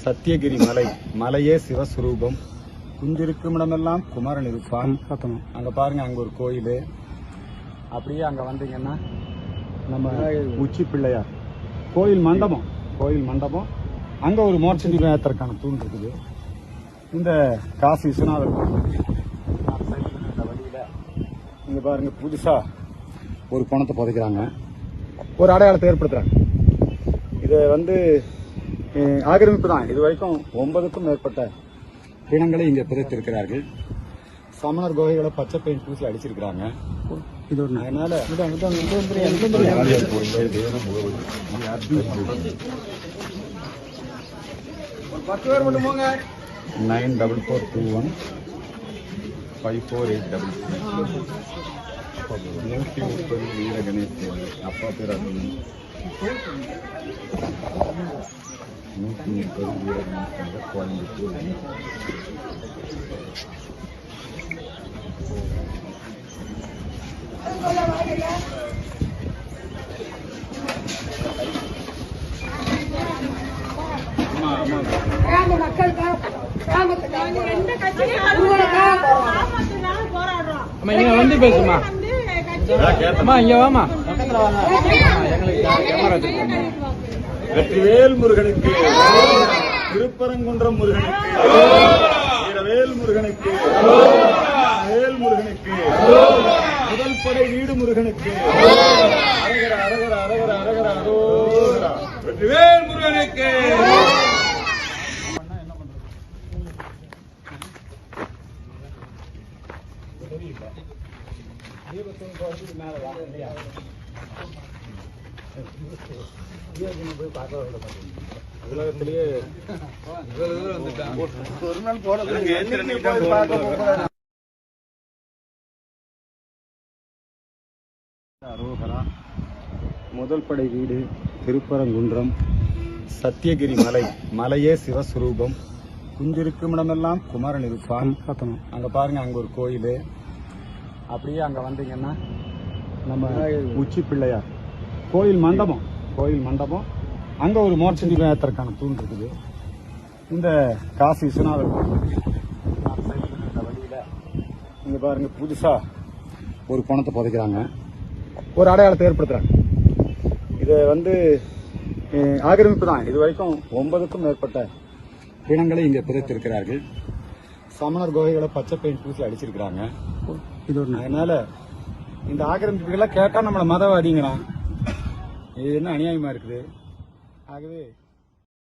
சத்தியகிரி மலை, மலையே சிவஸ்வரூபம். குந்திருக்கும் இடமெல்லாம் குமரன் இருப்பான். அங்க பாருங்க, அங்க ஒரு கோயில். அப்படியே அங்க வந்தீங்கன்னா நம்ம உச்சி பிள்ளையார் கோயில் மண்டபம். அங்க ஒரு மோட்சந்தி மேத்திற்கான தூண் இருக்குது. இந்த காசி விஸ்வநாதர் வழியில இங்க பாருங்க, புதுசா ஒரு பணத்தை புதைக்கிறாங்க, ஒரு அடையாளத்தை ஏற்படுத்துறாங்க. இது ஆக்கிரமிப்பு தான். இது வரைக்கும் 9க்கும் மேற்பட்ட பிணங்களை இங்க புதைத்திருக்கிறார்கள். சமணர் குகைகளை பச்சை பெயிண்ட் பூசி அடிச்சிருக்கிறாங்க. அதனால 94415488 130 வீர கணேஷ் அப்பா பேர் 130 வீர கணேஷ் கோயம்புத்தூர். இங்க வந்து பேசுமா, இங்க வாமா. வெற்றிவேல் முருகனுக்கு, திருப்பரங்குன்றம் முருகனுக்கு, வீரவேல் முருகனுக்கு, வேல் முருகனுக்கு, முதல் படை வீடு முருகனுக்கு, அரகர அரகர அரகர அரகர அரோகரா, வெற்றிவேல் முருகனுக்கு. உலகத்திலேயே ஒரு நாள் போறது அரோகரா, முதல் படை வீடு திருப்பரங்குன்றம், சத்தியகிரி மலை, மலையே சிவஸ்வரூபம். குந்திருக்கும் இடமெல்லாம் குமரன் இருப்பான். அங்க பாருங்க, அங்க ஒரு கோயில். அப்படியே அங்க வந்தீங்கன்னா நம்ம உச்சி பிள்ளையார் கோயில் மண்டபம். அங்க ஒரு மோட்சந்தி மேத்திற்கான தூண் இருக்குது. இந்த காசி விஸ்வநாதர் வழியில இங்க பாருங்க, புதுசா ஒரு பணத்தை புதைக்கிறாங்க, ஒரு அடையாளத்தை ஏற்படுத்துறாங்க. இது ஆக்கிரமிப்பு தான். இது வரைக்கும் 9க்கும் மேற்பட்ட பிணங்களை இங்க புதைத்திருக்கிறார்கள். சமணர் குகைகளை பச்சை பெயிண்ட் பூசி அடிச்சிருக்கிறாங்க. அதனால இந்த ஆக்கிரமிப்புகளை கேட்டா நம்மள மதவாதிங்கிறான். இது என்ன அநியாயமா இருக்குது. ஆகவே